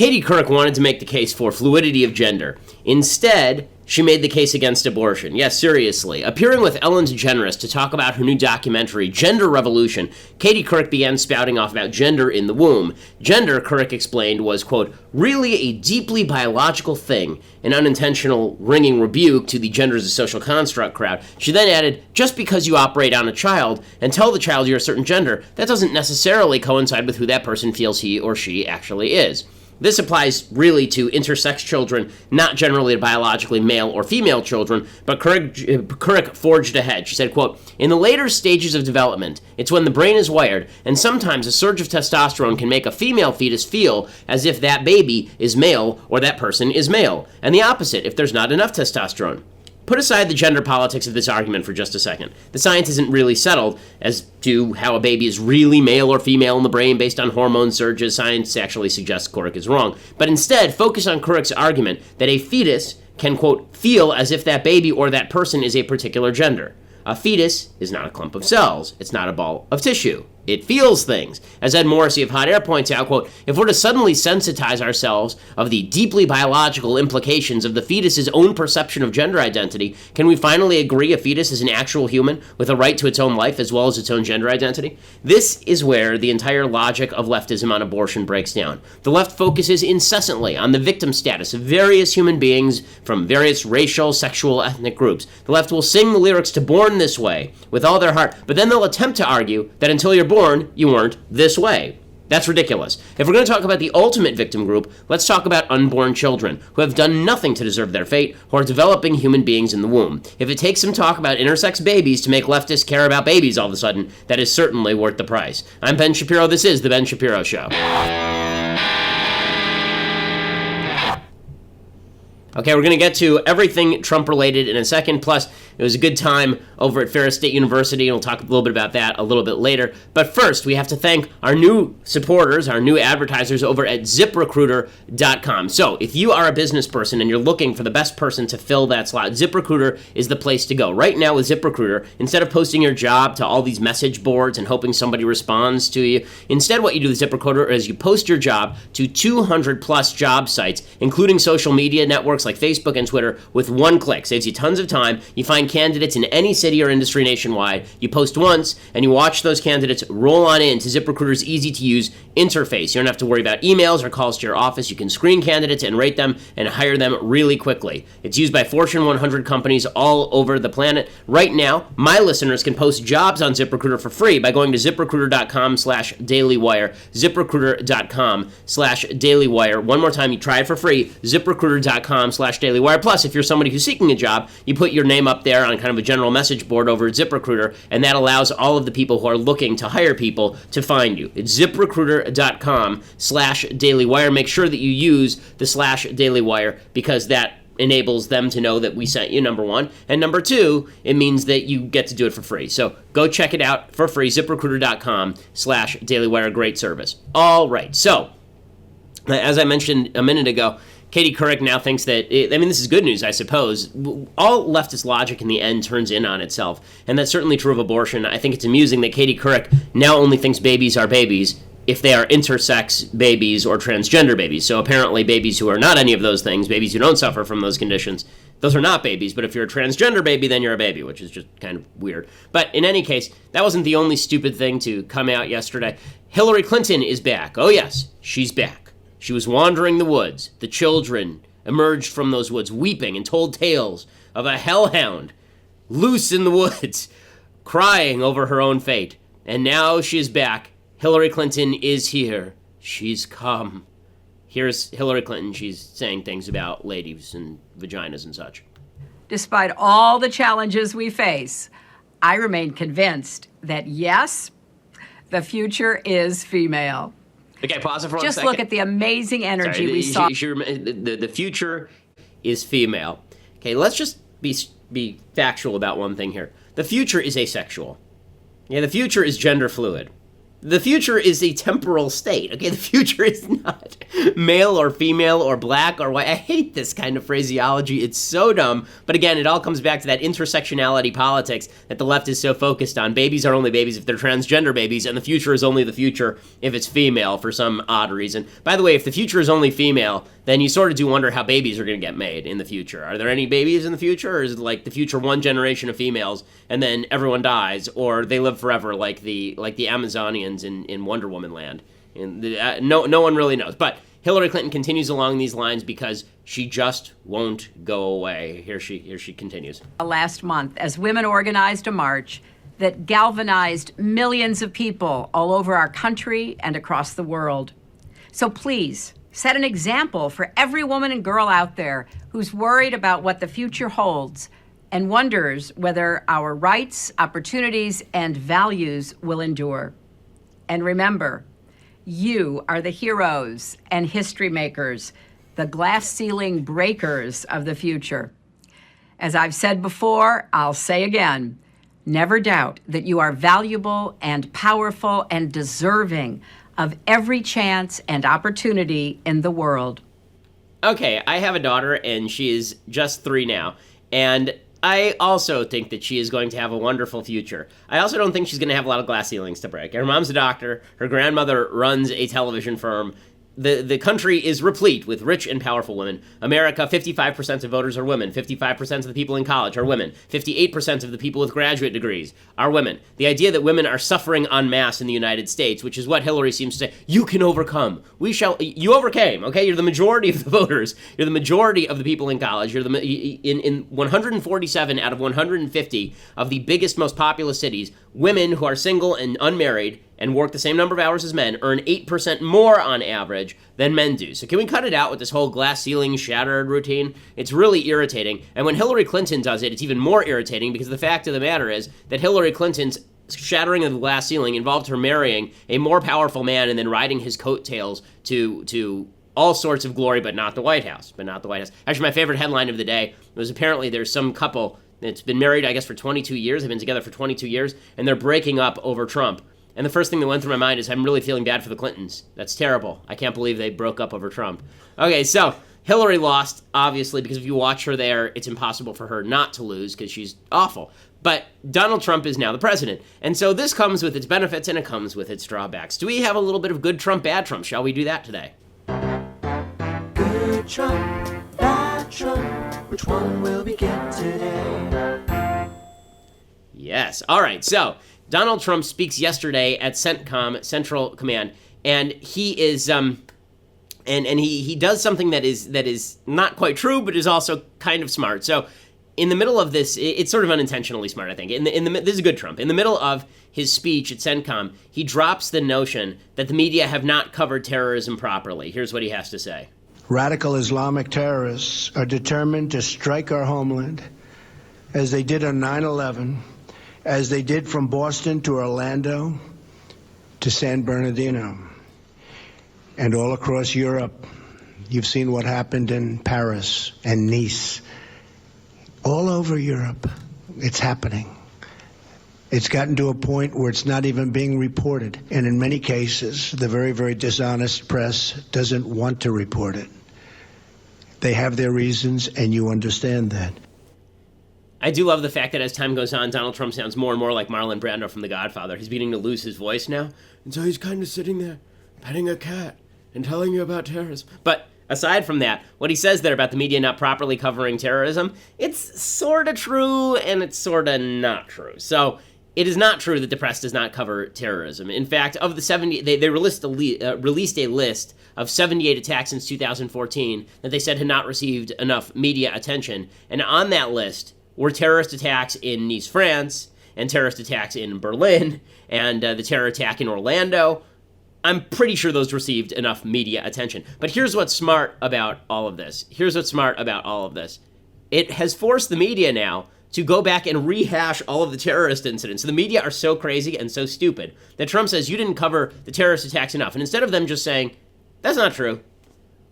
Katie Couric wanted to make the case for fluidity of gender. Instead, she made the case against abortion. Yes, seriously. Appearing with Ellen DeGeneres to talk about her new documentary, Gender Revolution, Katie Couric began spouting off about gender in the womb. Gender, Couric explained, was, quote, really a deeply biological thing, an unintentional ringing rebuke to the gender as a social construct crowd. She then added, just because you operate on a child and tell the child you're a certain gender, that doesn't necessarily coincide with who that person feels he or she actually is. This applies really to intersex children, not generally to biologically male or female children, but Couric forged ahead. She said, quote, in the later stages of development, it's when the brain is wired, and sometimes a surge of testosterone can make a female fetus feel as if that baby is male or that person is male, and the opposite if there's not enough testosterone. Put aside the gender politics of this argument for just a second. The science isn't really settled as to how a baby is really male or female in the brain based on hormone surges. Science actually suggests Couric is wrong. But instead, focus on Couric's argument that a fetus can, quote, feel as if that baby or that person is a particular gender. A fetus is not a clump of cells. It's not a ball of tissue. It feels things. As Ed Morrissey of Hot Air points out, quote, if we're to suddenly sensitize ourselves of the deeply biological implications of the fetus's own perception of gender identity, can we finally agree a fetus is an actual human with a right to its own life as well as its own gender identity? This is where the entire logic of leftism on abortion breaks down. The left focuses incessantly on the victim status of various human beings from various racial, sexual, ethnic groups. The left will sing the lyrics to Born This Way with all their heart, but then they'll attempt to argue that until you're born, you weren't this way. That's ridiculous. If we're going to talk about the ultimate victim group, let's talk about unborn children who have done nothing to deserve their fate, who are developing human beings in the womb. If it takes some talk about intersex babies to make leftists care about babies all of a sudden, that is certainly worth the price. I'm Ben Shapiro. This is The Ben Shapiro Show. Okay, we're going to get to everything Trump-related in a second, plus it was a good time over at Ferris State University, and we'll talk a little bit about that a little bit later. But first, we have to thank our new supporters, our new advertisers over at ZipRecruiter.com. So, if you are a business person and you're looking for the best person to fill that slot, ZipRecruiter is the place to go. Right now with ZipRecruiter, instead of posting your job to all these message boards and hoping somebody responds to you, instead what you do with ZipRecruiter is you post your job to 200-plus job sites, including social media networks like Facebook and Twitter, with one click. Saves you tons of time. You find candidates in any city or industry nationwide. You post once, and you watch those candidates roll on in to ZipRecruiter's easy-to-use interface. You don't have to worry about emails or calls to your office. You can screen candidates and rate them and hire them really quickly. It's used by Fortune 100 companies all over the planet. Right now, my listeners can post jobs on ZipRecruiter for free by going to ZipRecruiter.com/dailywire. ZipRecruiter.com/dailywire. One more time, you try it for free. ZipRecruiter.com/dailywire. Plus, if you're somebody who's seeking a job, you put your name up there on kind of a general message board over at ZipRecruiter, and that allows all of the people who are looking to hire people to find you. It's ZipRecruiter.com/dailywire. Make sure that you use the /dailywire because that enables them to know that we sent you, number one. And number two, it means that you get to do it for free. So go check it out for free, ZipRecruiter.com/dailywire. Great service. All right. So, as I mentioned a minute ago, Katie Couric now thinks that, this is good news, I suppose. All leftist logic in the end turns in on itself, and that's certainly true of abortion. I think it's amusing that Katie Couric now only thinks babies are babies if they are intersex babies or transgender babies. So apparently babies who are not any of those things, babies who don't suffer from those conditions, those are not babies. But if you're a transgender baby, then you're a baby, which is just kind of weird. But in any case, that wasn't the only stupid thing to come out yesterday. Hillary Clinton is back. Oh yes, she's back. She was wandering the woods. The children emerged from those woods weeping and told tales of a hellhound loose in the woods, crying over her own fate. And now she is back. Hillary Clinton is here. She's come. Here's Hillary Clinton. She's saying things about ladies and vaginas and such. Despite all the challenges we face, I remain convinced that yes, the future is female. Okay, pause it for 1 second. Just look at the amazing energy we saw. The future is female. Okay, let's just be factual about one thing here. The future is asexual. Yeah, the future is gender fluid. The future is a temporal state, okay? The future is not male or female or black or white. I hate this kind of phraseology. It's so dumb. But again, it all comes back to that intersectionality politics that the left is so focused on. Babies are only babies if they're transgender babies, and the future is only the future if it's female for some odd reason. By the way, if the future is only female, then you sort of do wonder how babies are going to get made in the future. Are there any babies in the future, or is it like the future one generation of females and then everyone dies, or they live forever like the Amazonians in Wonder Woman land? And no one really knows. But Hillary Clinton continues along these lines because she just won't go away. Here she continues. Last month, as women organized a march that galvanized millions of people all over our country and across the world. So please, set an example for every woman and girl out there who's worried about what the future holds and wonders whether our rights, opportunities, and values will endure. And remember, you are the heroes and history makers, the glass ceiling breakers of the future. As I've said before, I'll say again, never doubt that you are valuable and powerful and deserving of every chance and opportunity in the world. Okay, I have a daughter, and she is just 3 now, and I also think that she is going to have a wonderful future. I also don't think she's going to have a lot of glass ceilings to break. Her mom's a doctor. Her grandmother runs a television firm. The country is replete with rich and powerful women. America, 55% of voters are women. 55% of the people in college are women. 58% of the people with graduate degrees are women. The idea that women are suffering en masse in the United States, which is what Hillary seems to say, you can overcome. You overcame, okay? You're the majority of the voters. You're the majority of the people in college. You're in 147 out of 150 of the biggest, most populous cities, women who are single and unmarried and work the same number of hours as men earn 8% more on average than men do. So can we cut it out with this whole glass ceiling shattered routine? It's really irritating. And when Hillary Clinton does it, it's even more irritating because the fact of the matter is that Hillary Clinton's shattering of the glass ceiling involved her marrying a more powerful man and then riding his coattails to all sorts of glory, but not the White House. Actually, my favorite headline of the day was apparently there's some couple that's been married, I guess, for 22 years. They've been together for 22 years, and they're breaking up over Trump. And the first thing that went through my mind is I'm really feeling bad for the Clintons. That's terrible. I can't believe they broke up over Trump. Okay, so Hillary lost, obviously, because if you watch her there, it's impossible for her not to lose because she's awful. But Donald Trump is now the president. And so this comes with its benefits and it comes with its drawbacks. Do we have a little bit of good Trump, bad Trump? Shall we do that today? Good Trump, bad Trump, which one will we get today? Yes. All right, so Donald Trump speaks yesterday at CENTCOM, Central Command, and he is and he does something that is not quite true, but is also kind of smart. So in the middle of this, it's sort of unintentionally smart, I think. This is good Trump. In the middle of his speech at CENTCOM, he drops the notion that the media have not covered terrorism properly. Here's what he has to say. Radical Islamic terrorists are determined to strike our homeland as they did on 9/11, as they did from Boston to Orlando to San Bernardino and all across Europe. You've seen what happened in Paris and Nice. All over Europe, it's happening. It's gotten to a point where it's not even being reported. And in many cases, the very, very dishonest press doesn't want to report it. They have their reasons, and you understand that. I do love the fact that as time goes on, Donald Trump sounds more and more like Marlon Brando from The Godfather. He's beginning to lose his voice now. And so he's kind of sitting there, petting a cat and telling you about terrorism. But aside from that, what he says there about the media not properly covering terrorism, it's sort of true and it's sort of not true. So it is not true that the press does not cover terrorism. In fact, of the 70, they released a list of 78 attacks since 2014 that they said had not received enough media attention. And on that list were terrorist attacks in Nice, France, and terrorist attacks in Berlin, and the terror attack in Orlando. I'm pretty sure those received enough media attention. But here's what's smart about all of this. It has forced the media now to go back and rehash all of the terrorist incidents. The media are so crazy and so stupid that Trump says you didn't cover the terrorist attacks enough. And instead of them just saying, that's not true,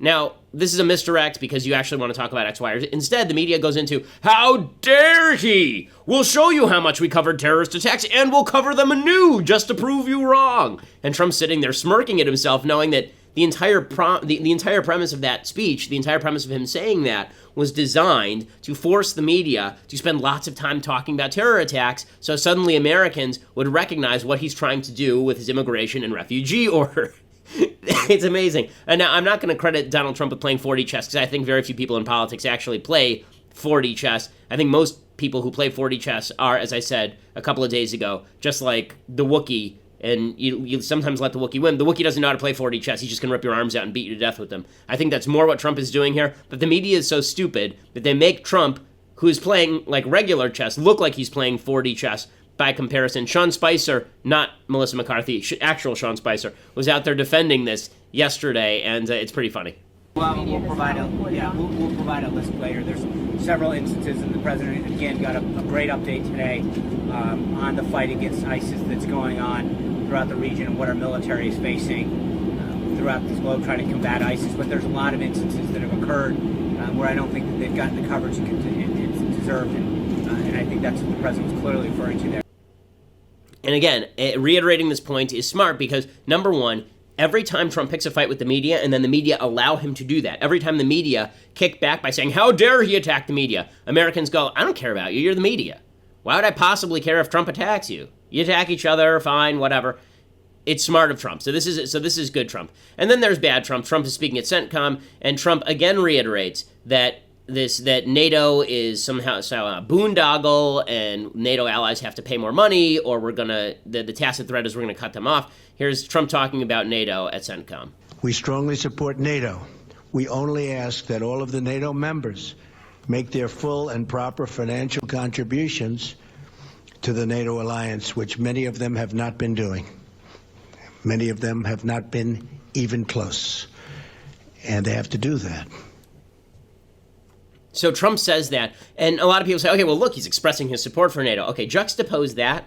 Now, this is a misdirect because you actually want to talk about X, Y, or Z. Instead, the media goes into, how dare he? We'll show you how much we covered terrorist attacks, and we'll cover them anew just to prove you wrong. And Trump's sitting there smirking at himself, knowing that the entire premise of that speech, the entire premise of him saying that, was designed to force the media to spend lots of time talking about terror attacks, so suddenly Americans would recognize what he's trying to do with his immigration and refugee order. It's amazing. And now I'm not going to credit Donald Trump with playing 4D chess, because I think very few people in politics actually play 4D chess. I think most people who play 4D chess are, as I said a couple of days ago, just like the Wookiee, and you sometimes let the Wookiee win. The Wookiee doesn't know how to play 4D chess. He's just going to rip your arms out and beat you to death with them. I think that's more what Trump is doing here, but the media is so stupid that they make Trump, who's playing like regular chess, look like he's playing 4D chess. By comparison, Sean Spicer, not Melissa McCarthy, actual Sean Spicer, was out there defending this yesterday, and it's pretty funny. Well, we'll provide a list later. There's several instances, and the president again got a great update today on the fight against ISIS that's going on throughout the region and what our military is facing throughout this globe trying to combat ISIS. But there's a lot of instances that have occurred where I don't think that they've gotten the coverage it's deserved, and I think that's what the president was clearly referring to there. And again, reiterating this point is smart because, number one, every time Trump picks a fight with the media and then the media allow him to do that, every time the media kick back by saying, how dare he attack the media, Americans go, I don't care about you, you're the media. Why would I possibly care if Trump attacks you? You attack each other, fine, whatever. It's smart of Trump. So this is good Trump. And then there's bad Trump. Trump is speaking at CENTCOM, and Trump again reiterates that NATO is somehow a boondoggle, and NATO allies have to pay more money, or the tacit threat is we're gonna cut them off. Here's Trump talking about NATO at CENTCOM. We strongly support NATO. We only ask that all of the NATO members make their full and proper financial contributions to the NATO alliance, which many of them have not been doing. Many of them have not been even close, and they have to do that. So Trump says that, and a lot of people say, okay, well, look, he's expressing his support for NATO. Okay, juxtapose that,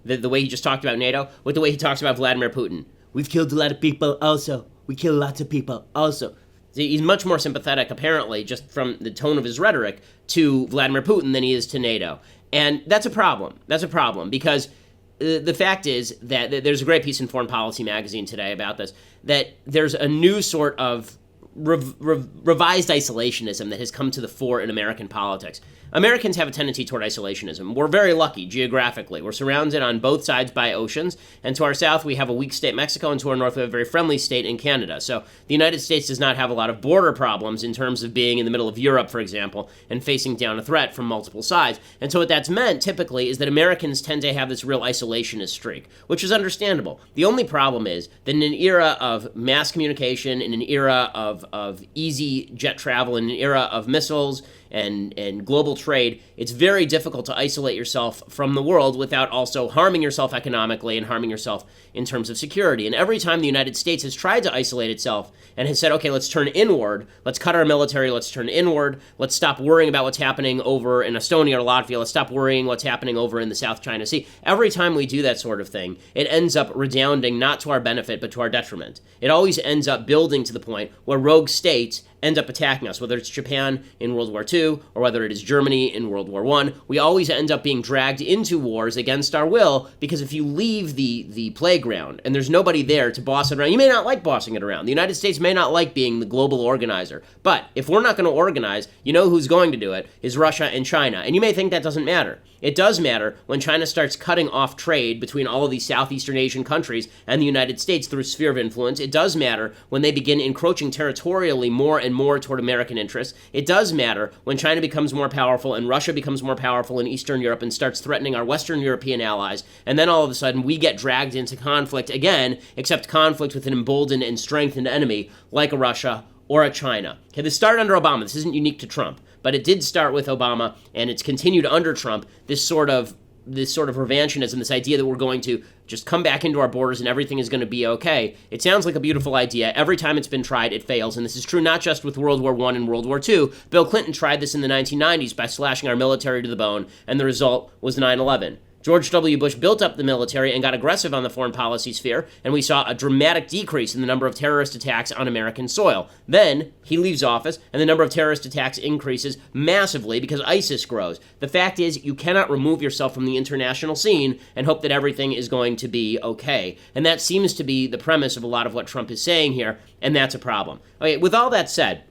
the way he just talked about NATO, with the way he talks about Vladimir Putin. We've killed a lot of people also. We kill lots of people also. He's much more sympathetic, apparently, just from the tone of his rhetoric, to Vladimir Putin than he is to NATO. And that's a problem. That's a problem, because the fact is that there's a great piece in Foreign Policy magazine today about this, that there's a new sort of revised isolationism that has come to the fore in American politics. Americans have a tendency toward isolationism. We're very lucky geographically. We're surrounded on both sides by oceans, and to our south we have a weak state, Mexico, and to our north we have a very friendly state in Canada. So the United States does not have a lot of border problems in terms of being in the middle of Europe, for example, and facing down a threat from multiple sides. And so what that's meant, typically, is that Americans tend to have this real isolationist streak, which is understandable. The only problem is that in an era of mass communication, in an era of easy jet travel, in an era of missiles and global trade, it's very difficult to isolate yourself from the world without also harming yourself economically and harming yourself in terms of security. And every time the United States has tried to isolate itself and has said, okay, let's turn inward, let's cut our military, let's turn inward, let's stop worrying about what's happening over in Estonia or Latvia, let's stop worrying what's happening over in the South China Sea. Every time we do that sort of thing, it ends up redounding not to our benefit, but to our detriment. It always ends up building to the point where rogue states end up attacking us, whether it's Japan in World War II or whether it is Germany in World War I. We always end up being dragged into wars against our will, because if you leave the playground and there's nobody there to boss it around, you may not like bossing it around. The United States may not like being the global organizer, but if we're not going to organize, you know who's going to do it is Russia and China. And you may think that doesn't matter. It does matter when China starts cutting off trade between all of these Southeastern Asian countries and the United States through sphere of influence. It does matter when they begin encroaching territorially more and more toward American interests. It does matter when China becomes more powerful and Russia becomes more powerful in Eastern Europe and starts threatening our Western European allies. And then all of a sudden we get dragged into conflict again, except conflict with an emboldened and strengthened enemy like a Russia or a China. Okay, this started under Obama. This isn't unique to Trump, but it did start with Obama, and it's continued under Trump, this sort of revanchianism, this idea that we're going to just come back into our borders and everything is going to be okay. It sounds like a beautiful idea. Every time it's been tried, it fails, and this is true not just with World War I and World War II. Bill Clinton tried this in the 1990s by slashing our military to the bone, and the result was 9/11. George W. Bush built up the military and got aggressive on the foreign policy sphere, and we saw a dramatic decrease in the number of terrorist attacks on American soil. Then he leaves office, and the number of terrorist attacks increases massively because ISIS grows. The fact is, you cannot remove yourself from the international scene and hope that everything is going to be okay. And that seems to be the premise of a lot of what Trump is saying here, and that's a problem. Okay, with all that said,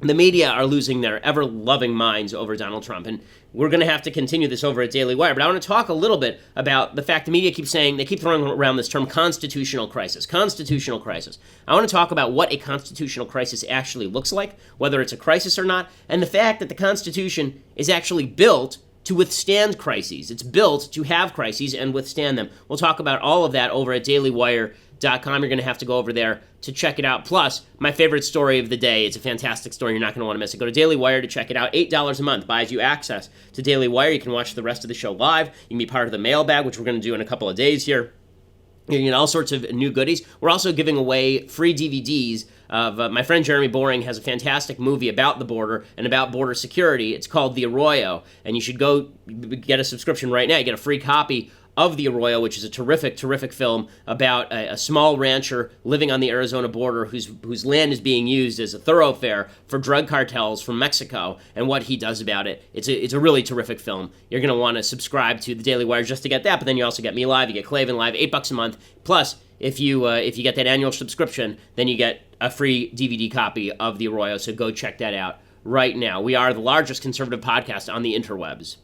the media are losing their ever-loving minds over Donald Trump, and we're going to have to continue this over at Daily Wire. But I want to talk a little bit about the fact the media keeps saying, they keep throwing around this term constitutional crisis. Constitutional crisis. I want to talk about what a constitutional crisis actually looks like, whether it's a crisis or not, and the fact that the Constitution is actually built to withstand crises. It's built to have crises and withstand them. We'll talk about all of that over at dailywire.com. You're going to have to go over there to check it out. Plus, my favorite story of the day. It's a fantastic story. You're not going to want to miss it. Go to Daily Wire to check it out. $8 a month buys you access to Daily Wire. You can watch the rest of the show live. You can be part of the mailbag, which we're going to do in a couple of days here. You can get all sorts of new goodies. We're also giving away free DVDs of my friend Jeremy Boring has a fantastic movie about the border and about border security. It's called The Arroyo, and you should go get a subscription right now. You get a free copy of The Arroyo, which is a terrific, terrific film about a small rancher living on the Arizona border whose land is being used as a thoroughfare for drug cartels from Mexico and what he does about it. It's a really terrific film. You're going to want to subscribe to the Daily Wire just to get that, but then you also get me live, you get Klavan live, $8 a month. Plus, if you get that annual subscription, then you get a free DVD copy of The Arroyo, so go check that out right now. We are the largest conservative podcast on the interwebs.